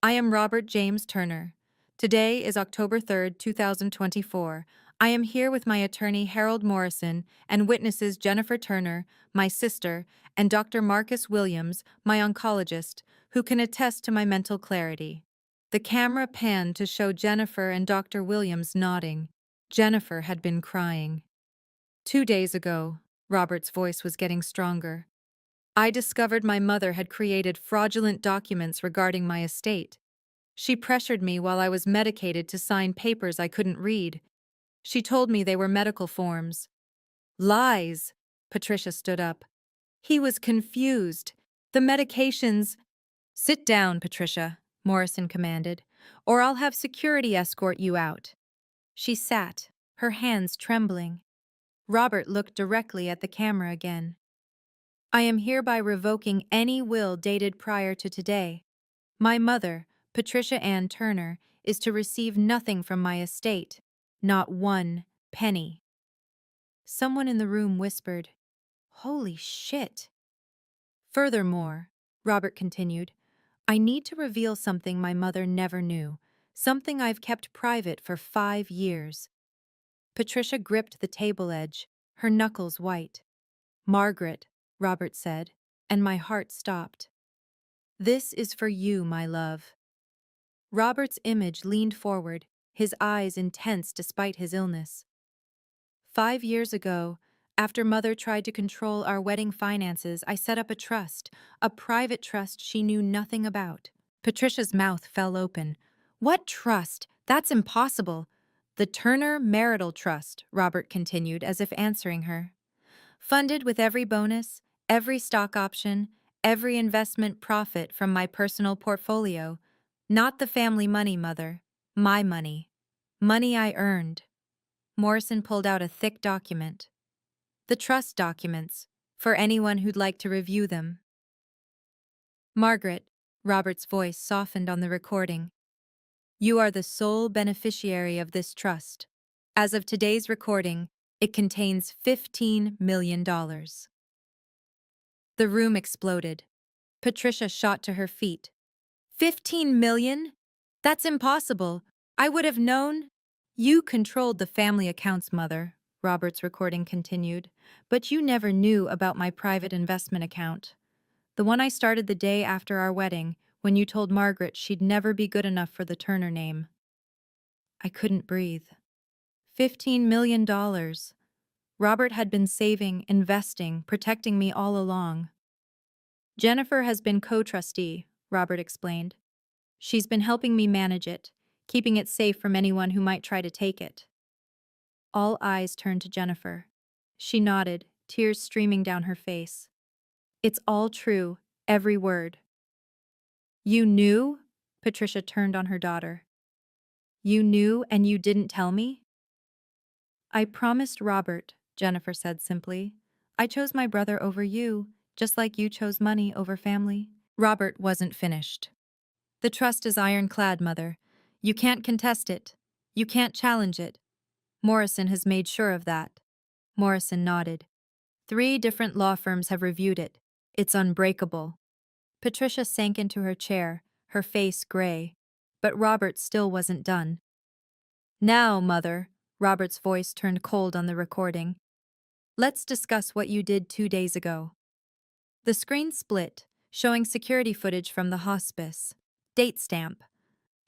Speaker 1: I am Robert James Turner. Today is October 3rd, 2024. I am here with my attorney Harold Morrison and witnesses Jennifer Turner, my sister, and Dr. Marcus Williams, my oncologist, who can attest to my mental clarity. The camera panned to show Jennifer and Dr. Williams nodding. Jennifer had been crying. 2 days ago, Robert's voice was getting stronger. I discovered my mother had created fraudulent documents regarding my estate. She pressured me while I was medicated to sign papers I couldn't read. She told me they were medical forms. Lies! Patricia stood up. He was confused. The medications. Sit down, Patricia, Morrison commanded, or I'll have security escort you out. She sat, her hands trembling. Robert looked directly at the camera again. I am hereby revoking any will dated prior to today. My mother, Patricia Ann Turner, is to receive nothing from my estate, not one penny. Someone in the room whispered, Holy shit. Furthermore, Robert continued, I need to reveal something my mother never knew, something I've kept private for 5 years. Patricia gripped the table edge, her knuckles white. Margaret, Robert said, and my heart stopped. This is for you, my love. Robert's image leaned forward, his eyes intense despite his illness. 5 years ago, after Mother tried to control our wedding finances, I set up a trust, a private trust she knew nothing about. Patricia's mouth fell open. What trust? That's impossible. The Turner Marital Trust, Robert continued, as if answering her. Funded with every bonus, every stock option, every investment profit from my personal portfolio. Not the family money, Mother. My money. Money I earned. Morrison pulled out a thick document. The trust documents, for anyone who'd like to review them. Margaret, Robert's voice softened on the recording. You are the sole beneficiary of this trust. As of today's recording, it contains $15 million. The room exploded. Patricia shot to her feet. 15 million? That's impossible. I would have known. You controlled the family accounts, Mother, Robert's recording continued, but you never knew about my private investment account. The one I started the day after our wedding, when you told Margaret she'd never be good enough for the Turner name. I couldn't breathe. $15 million. Robert had been saving, investing, protecting me all along. Jennifer has been co-trustee, Robert explained. She's been helping me manage it, keeping it safe from anyone who might try to take it. All eyes turned to Jennifer. She nodded, tears streaming down her face. It's all true, every word. You knew? Patricia turned on her daughter. You knew and you didn't tell me? I promised Robert, Jennifer said simply. I chose my brother over you, just like you chose money over family. Robert wasn't finished. The trust is ironclad, Mother. You can't contest it. You can't challenge it. Morrison has made sure of that. Morrison nodded. 3 different law firms have reviewed it. It's unbreakable. Patricia sank into her chair, her face gray. But Robert still wasn't done. Now, Mother, Robert's voice turned cold on the recording. Let's discuss what you did 2 days ago. The screen split, showing security footage from the hospice. Date stamp.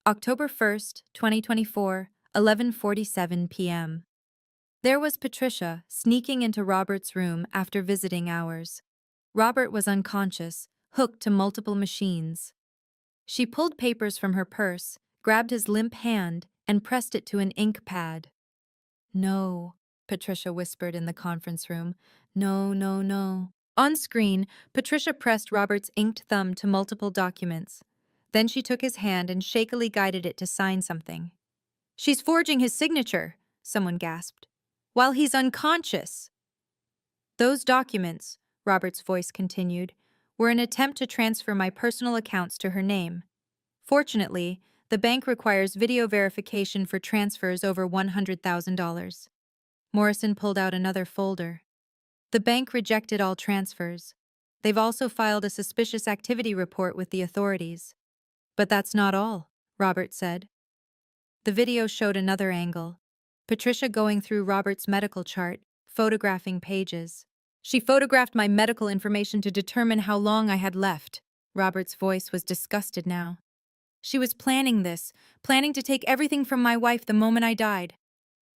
Speaker 1: October 1st, 2024, 11:47 p.m. There was Patricia sneaking into Robert's room after visiting hours. Robert was unconscious, hooked to multiple machines. She pulled papers from her purse, grabbed his limp hand, and pressed it to an ink pad. No, Patricia whispered in the conference room. No, no, no. On screen, Patricia pressed Robert's inked thumb to multiple documents. Then she took his hand and shakily guided it to sign something. "She's forging his signature," someone gasped. "While he's unconscious." "Those documents," Robert's voice continued, "were an attempt to transfer my personal accounts to her name. Fortunately, the bank requires video verification for transfers over $100,000. Morrison pulled out another folder. "The bank rejected all transfers. They've also filed a suspicious activity report with the authorities." "But that's not all," Robert said. The video showed another angle. Patricia going through Robert's medical chart, photographing pages. "She photographed my medical information to determine how long I had left." Robert's voice was disgusted now. "She was planning this, planning to take everything from my wife the moment I died."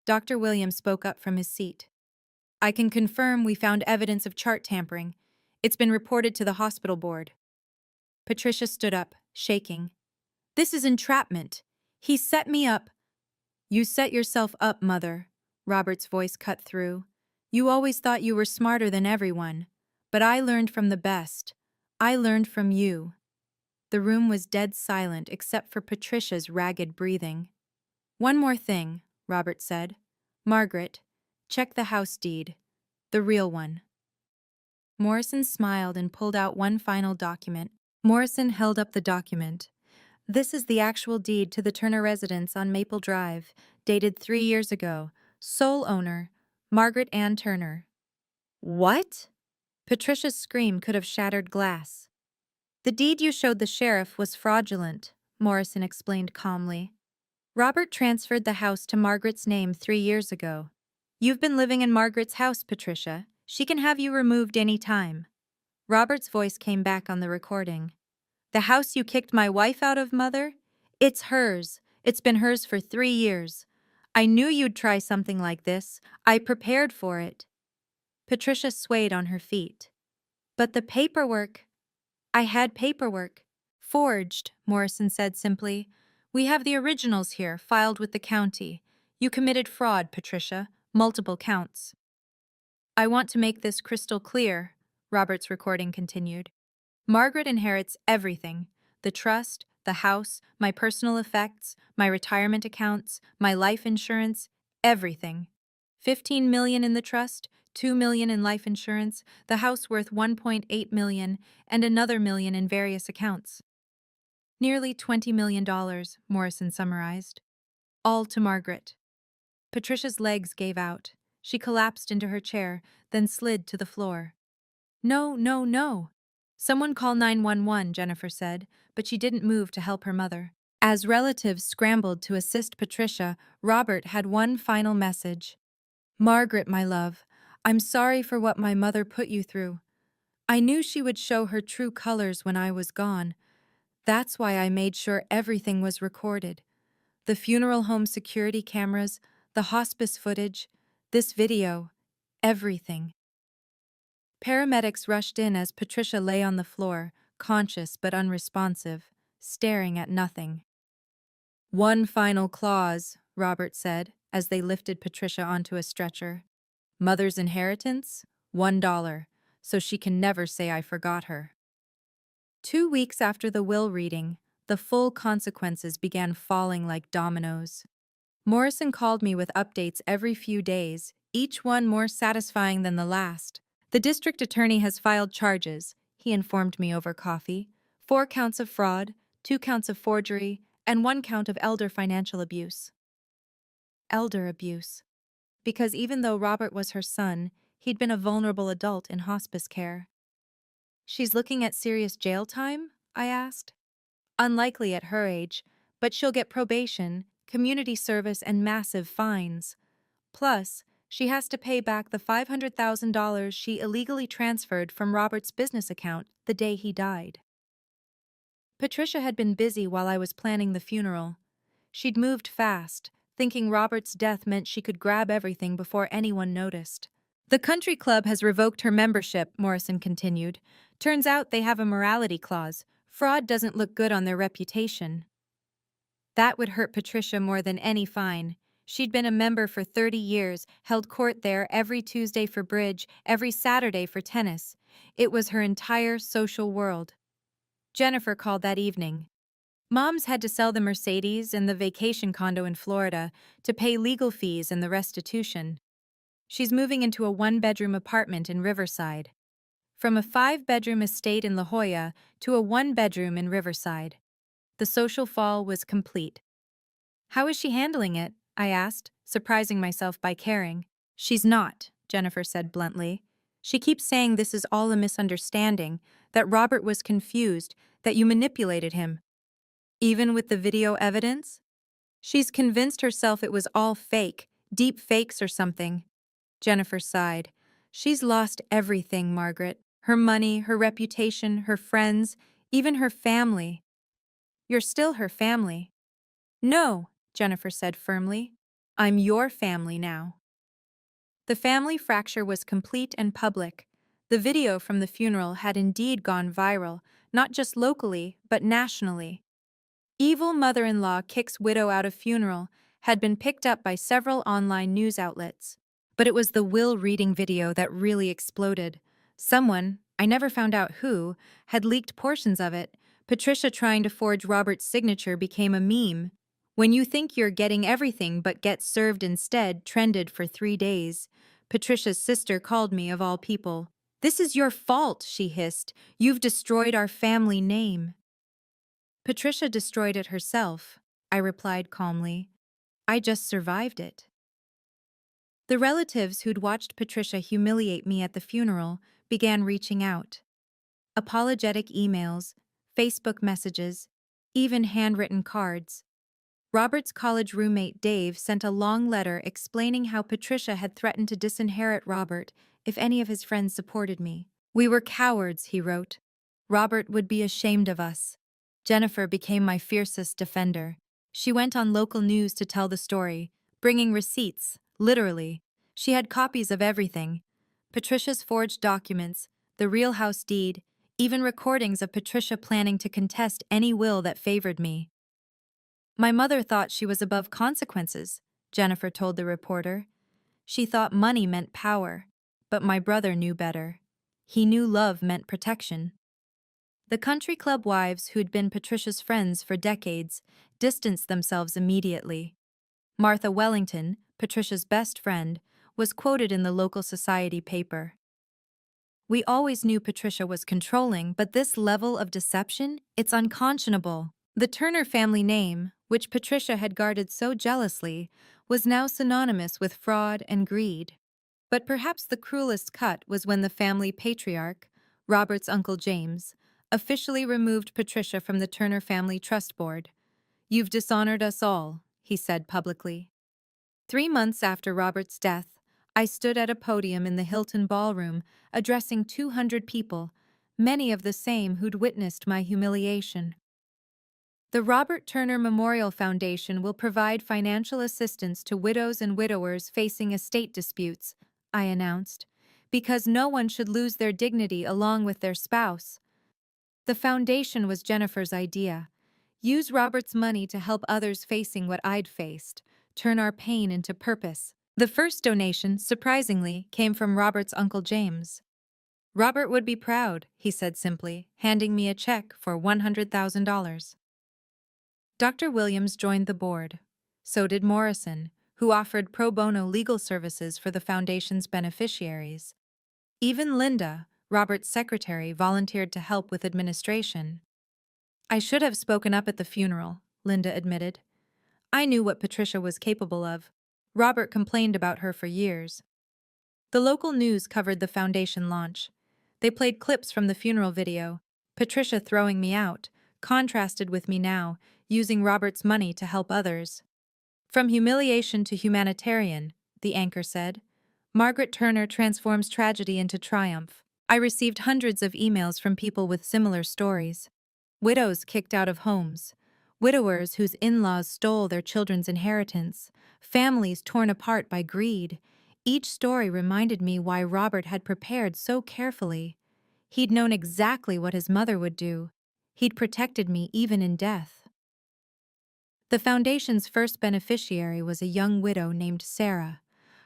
Speaker 1: Dr. Williams spoke up from his seat. "I can confirm we found evidence of chart tampering. It's been reported to the hospital board." Patricia stood up, shaking. "This is entrapment. He set me up." "You set yourself up, Mother," Robert's voice cut through. "You always thought you were smarter than everyone. But I learned from the best. I learned from you." The room was dead silent except for Patricia's ragged breathing. "One more thing," Robert said. "Margaret, check the house deed. The real one." Morrison smiled and pulled out one final document. Morrison held up the document. "This is the actual deed to the Turner residence on Maple Drive, dated 3 years ago. Sole owner, Margaret Ann Turner." "What?" Patricia's scream could have shattered glass. "The deed you showed the sheriff was fraudulent," Morrison explained calmly. "Robert transferred the house to Margaret's name 3 years ago. You've been living in Margaret's house, Patricia. She can have you removed any time." Robert's voice came back on the recording. "The house you kicked my wife out of, Mother? It's hers. It's been hers for 3 years. I knew you'd try something like this. I prepared for it." Patricia swayed on her feet. "But the paperwork—" "I had paperwork. Forged," Morrison said simply. "We have the originals here, filed with the county. You committed fraud, Patricia. Multiple counts." "I want to make this crystal clear," Robert's recording continued. "Margaret inherits everything: the trust, the house, my personal effects, my retirement accounts, my life insurance, everything. 15 million in the trust, 2 million in life insurance, the house worth 1.8 million, and another million in various accounts." "Nearly $20 million, Morrison summarized. "All to Margaret." Patricia's legs gave out. She collapsed into her chair, then slid to the floor. "No, no, no." "Someone call 911, Jennifer said, but she didn't move to help her mother. As relatives scrambled to assist Patricia, Robert had one final message. "Margaret, my love, I'm sorry for what my mother put you through. I knew she would show her true colors when I was gone. That's why I made sure everything was recorded. The funeral home security cameras, the hospice footage, this video, everything." Paramedics rushed in as Patricia lay on the floor, conscious but unresponsive, staring at nothing. "One final clause," Robert said, as they lifted Patricia onto a stretcher. "Mother's inheritance? $1, so she can never say I forgot her." 2 weeks after the will reading, the full consequences began falling like dominoes. Morrison called me with updates every few days, each one more satisfying than the last. "The district attorney has filed charges," he informed me over coffee. 4 counts of fraud, 2 counts of forgery, and 1 count of elder financial abuse. Elder abuse. Because even though Robert was her son, he'd been a vulnerable adult in hospice care. "She's looking at serious jail time?" I asked. "Unlikely at her age, but she'll get probation, community service, and massive fines. Plus, she has to pay back the $500,000 she illegally transferred from Robert's business account the day he died." Patricia had been busy while I was planning the funeral. She'd moved fast, thinking Robert's death meant she could grab everything before anyone noticed. "The country club has revoked her membership," Morrison continued. "Turns out they have a morality clause. Fraud doesn't look good on their reputation." That would hurt Patricia more than any fine. She'd been a member for 30 years, held court there every Tuesday for bridge, every Saturday for tennis. It was her entire social world. Jennifer called that evening. Mom's had to sell the Mercedes and the vacation condo in Florida to pay legal fees and the restitution. She's moving into a one-bedroom apartment in Riverside. From a 5-bedroom estate in La Jolla to a one-bedroom in Riverside. The social fall was complete. How is she handling it? I asked, surprising myself by caring. She's not, Jennifer said bluntly. She keeps saying this is all a misunderstanding, that Robert was confused, that you manipulated him. Even with the video evidence? She's convinced herself it was all fake, deep fakes or something. Jennifer sighed. She's lost everything, Margaret. Her money, her reputation, her friends, even her family. You're still her family. No, Jennifer said firmly. I'm your family now. The family fracture was complete and public. The video from the funeral had indeed gone viral, not just locally, but nationally. Evil mother-in-law kicks widow out of funeral had been picked up by several online news outlets. But it was the will reading video that really exploded. Someone, I never found out who, had leaked portions of it. Patricia trying to forge Robert's signature became a meme. When you think you're getting everything but get served instead trended for 3 days. Patricia's sister called me, of all people. "This is your fault," she hissed. "You've destroyed our family name." Patricia destroyed it herself, I replied calmly. I just survived it. The relatives who'd watched Patricia humiliate me at the funeral began reaching out. Apologetic emails, Facebook messages, even handwritten cards. Robert's college roommate Dave sent a long letter explaining how Patricia had threatened to disinherit Robert if any of his friends supported me. "We were cowards," he wrote. "Robert would be ashamed of us." Jennifer became my fiercest defender. She went on local news to tell the story, bringing receipts, literally. She had copies of everything. Patricia's forged documents, the real house deed, even recordings of Patricia planning to contest any will that favored me. "My mother thought she was above consequences," Jennifer told the reporter. "She thought money meant power, but my brother knew better. He knew love meant protection." The country club wives who'd been Patricia's friends for decades distanced themselves immediately. Martha Wellington, Patricia's best friend, was quoted in the local society paper. "We always knew Patricia was controlling, but this level of deception, it's unconscionable." The Turner family name, which Patricia had guarded so jealously, was now synonymous with fraud and greed. But perhaps the cruelest cut was when the family patriarch, Robert's Uncle James, officially removed Patricia from the Turner Family Trust Board. "You've dishonored us all," he said publicly. 3 months after Robert's death, I stood at a podium in the Hilton Ballroom, addressing 200 people, many of the same who'd witnessed my humiliation. The Robert Turner Memorial Foundation will provide financial assistance to widows and widowers facing estate disputes, I announced, because no one should lose their dignity along with their spouse. The foundation was Jennifer's idea. Use Robert's money to help others facing what I'd faced, turn our pain into purpose. The first donation, surprisingly, came from Robert's Uncle James. "Robert would be proud," he said simply, handing me a check for $100,000. Dr. Williams joined the board. So did Morrison, who offered pro bono legal services for the foundation's beneficiaries. Even Linda, Robert's secretary, volunteered to help with administration. "I should have spoken up at the funeral," Linda admitted. "I knew what Patricia was capable of. Robert complained about her for years." The local news covered the foundation launch. They played clips from the funeral video, Patricia throwing me out, contrasted with me now, using Robert's money to help others. "From humiliation to humanitarian," the anchor said. "Margaret Turner transforms tragedy into triumph." I received hundreds of emails from people with similar stories. Widows kicked out of homes, widowers whose in-laws stole their children's inheritance, families torn apart by greed. Each story reminded me why Robert had prepared so carefully. He'd known exactly what his mother would do. He'd protected me even in death. The foundation's first beneficiary was a young widow named Sarah.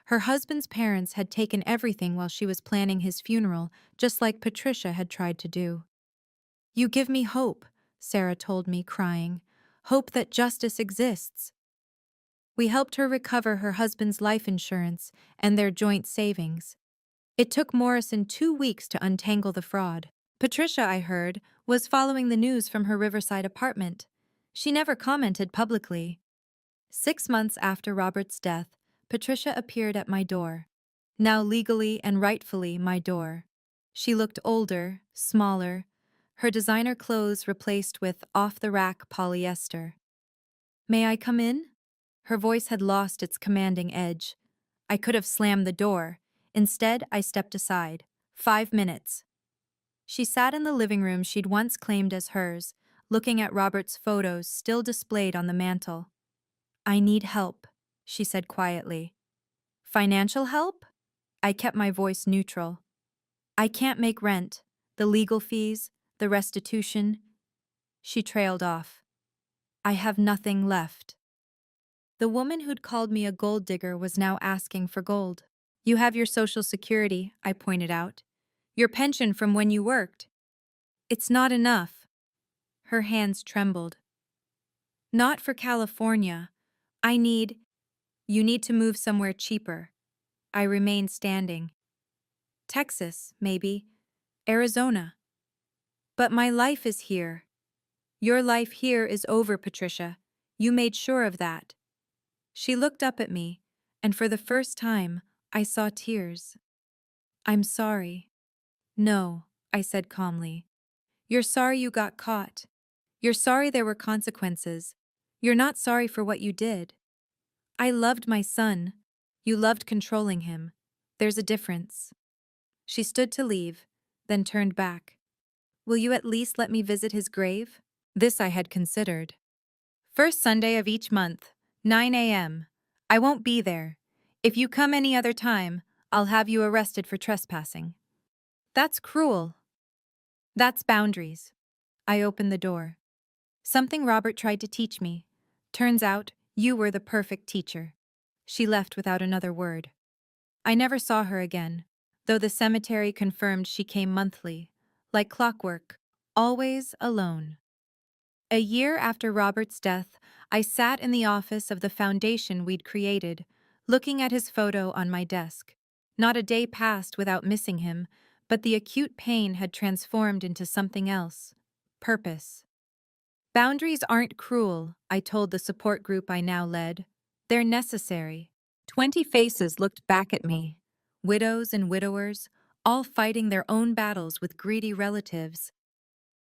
Speaker 1: Her husband's parents had taken everything while she was planning his funeral, just like Patricia had tried to do. "You give me hope," Sarah told me, crying. "Hope that justice exists." We helped her recover her husband's life insurance and their joint savings. It took Morrison 2 weeks to untangle the fraud. Patricia, I heard, was following the news from her Riverside apartment. She never commented publicly. 6 months after Robert's death, Patricia appeared at my door. Now legally and rightfully my door. She looked older, smaller, her designer clothes replaced with off-the-rack polyester. "May I come in?" Her voice had lost its commanding edge. I could have slammed the door. Instead, I stepped aside. 5 minutes. She sat in the living room she'd once claimed as hers, looking at Robert's photos still displayed on the mantel. "I need help," she said quietly. "Financial help?" I kept my voice neutral. "I can't make rent. The legal fees, the restitution." She trailed off. "I have nothing left." The woman who'd called me a gold digger was now asking for gold. "You have your Social Security," I pointed out. "Your pension from when you worked." "It's not enough." Her hands trembled. "Not for California. You need to move somewhere cheaper." I remained standing. "Texas, maybe. Arizona." "But my life is here." "Your life here is over, Patricia. You made sure of that." She looked up at me, and for the first time, I saw tears. "I'm sorry." "No," I said calmly. "You're sorry you got caught. You're sorry there were consequences. You're not sorry for what you did. I loved my son. You loved controlling him. There's a difference." She stood to leave, then turned back. "Will you at least let me visit his grave?" This I had considered. "First Sunday of each month, 9 a.m. I won't be there. If you come any other time, I'll have you arrested for trespassing." "That's cruel." "That's boundaries." I opened the door. "Something Robert tried to teach me. Turns out, you were the perfect teacher." She left without another word. I never saw her again, though the cemetery confirmed she came monthly, like clockwork, always alone. A year after Robert's death, I sat in the office of the foundation we'd created, looking at his photo on my desk. Not a day passed without missing him, but the acute pain had transformed into something else: purpose. "Boundaries aren't cruel," I told the support group I now led. "They're necessary." 20 faces looked back at me. Widows and widowers, all fighting their own battles with greedy relatives.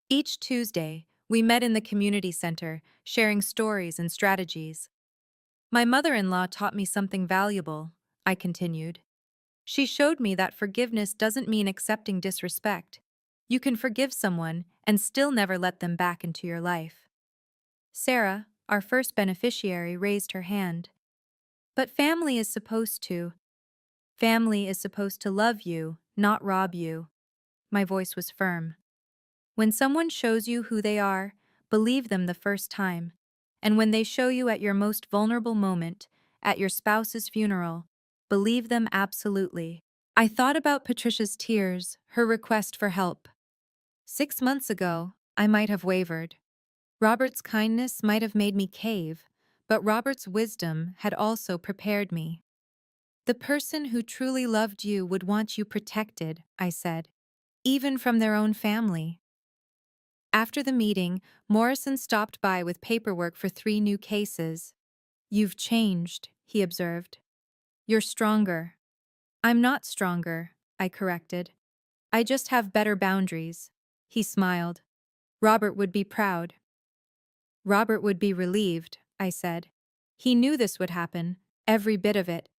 Speaker 1: Each Tuesday, we met in the community center, sharing stories and strategies. "My mother-in-law taught me something valuable," I continued. "She showed me that forgiveness doesn't mean accepting disrespect. You can forgive someone and still never let them back into your life." Sarah, our first beneficiary, raised her hand. "But family is supposed to. Family is supposed to love you, not rob you." My voice was firm. "When someone shows you who they are, believe them the first time. And when they show you at your most vulnerable moment, at your spouse's funeral, believe them absolutely." I thought about Patricia's tears, her request for help. 6 months ago, I might have wavered. Robert's kindness might have made me cave, but Robert's wisdom had also prepared me. "The person who truly loved you would want you protected," I said, "even from their own family." After the meeting, Morrison stopped by with paperwork for 3 new cases. "You've changed," he observed. "You're stronger." "I'm not stronger," I corrected. "I just have better boundaries." He smiled. "Robert would be proud." "Robert would be relieved," I said. "He knew this would happen, every bit of it.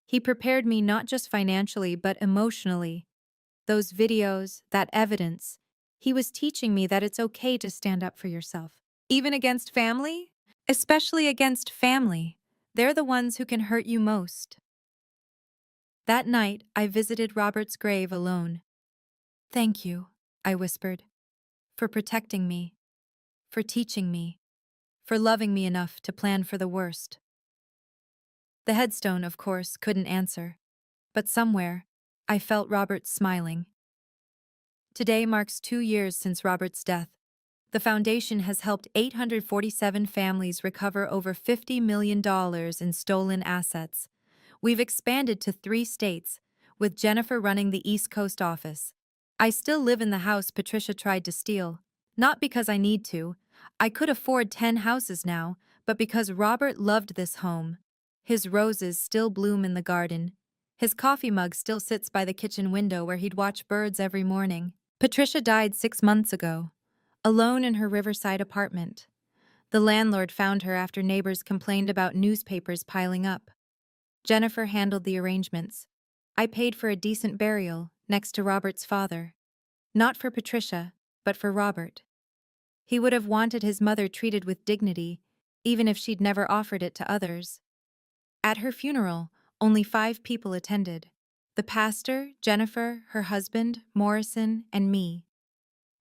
Speaker 1: He prepared me not just financially but emotionally. Those videos, that evidence. He was teaching me that it's okay to stand up for yourself. Even against family? Especially against family. They're the ones who can hurt you most." That night, I visited Robert's grave alone. "Thank you," I whispered, "for protecting me, for teaching me, for loving me enough to plan for the worst. The headstone, of course, couldn't answer, but somewhere, I felt Robert smiling. Today marks 2 years since Robert's death. The foundation has helped 847 families recover over $50 million in stolen assets. We've expanded to 3 states, with Jennifer running the East Coast office. I still live in the house Patricia tried to steal. Not because I need to. I could afford 10 houses now, but because Robert loved this home. His roses still bloom in the garden. His coffee mug still sits by the kitchen window where he'd watch birds every morning. Patricia died 6 months ago, alone in her Riverside apartment. The landlord found her after neighbors complained about newspapers piling up. Jennifer handled the arrangements. I paid for a decent burial next to Robert's father. Not for Patricia, but for Robert. He would have wanted his mother treated with dignity, even if she'd never offered it to others. At her funeral, only 5 people attended. The pastor, Jennifer, her husband, Morrison, and me.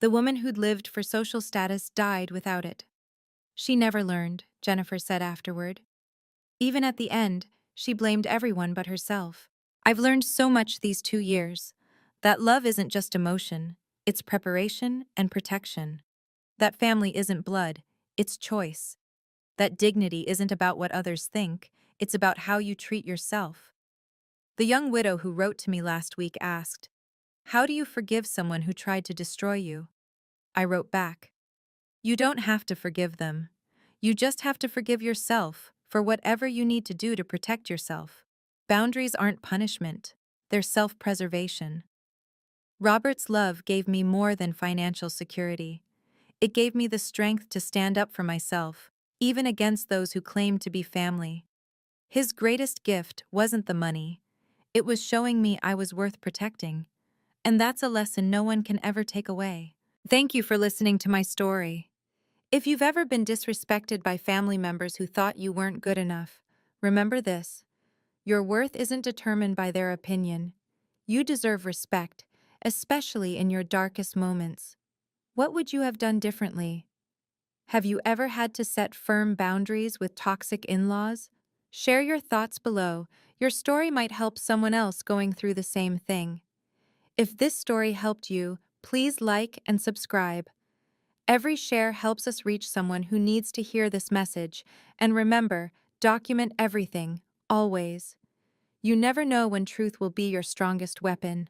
Speaker 1: The woman who'd lived for social status died without it. She never learned, Jennifer said afterward. Even at the end, she blamed everyone but herself. I've learned so much these 2 years. That love isn't just emotion, it's preparation and protection. That family isn't blood, it's choice. That dignity isn't about what others think, it's about how you treat yourself. The young widow who wrote to me last week asked, "How do you forgive someone who tried to destroy you?" I wrote back, "You don't have to forgive them. You just have to forgive yourself for whatever you need to do to protect yourself. Boundaries aren't punishment, they're self-preservation." Robert's love gave me more than financial security. It gave me the strength to stand up for myself, even against those who claimed to be family. His greatest gift wasn't the money. It was showing me I was worth protecting. And that's a lesson no one can ever take away. Thank you for listening to my story. If you've ever been disrespected by family members who thought you weren't good enough, remember this. Your worth isn't determined by their opinion. You deserve respect, especially in your darkest moments. What would you have done differently? Have you ever had to set firm boundaries with toxic in-laws? Share your thoughts below. Your story might help someone else going through the same thing. If this story helped you, please like and subscribe. Every share helps us reach someone who needs to hear this message. And remember, document everything, always. You never know when truth will be your strongest weapon.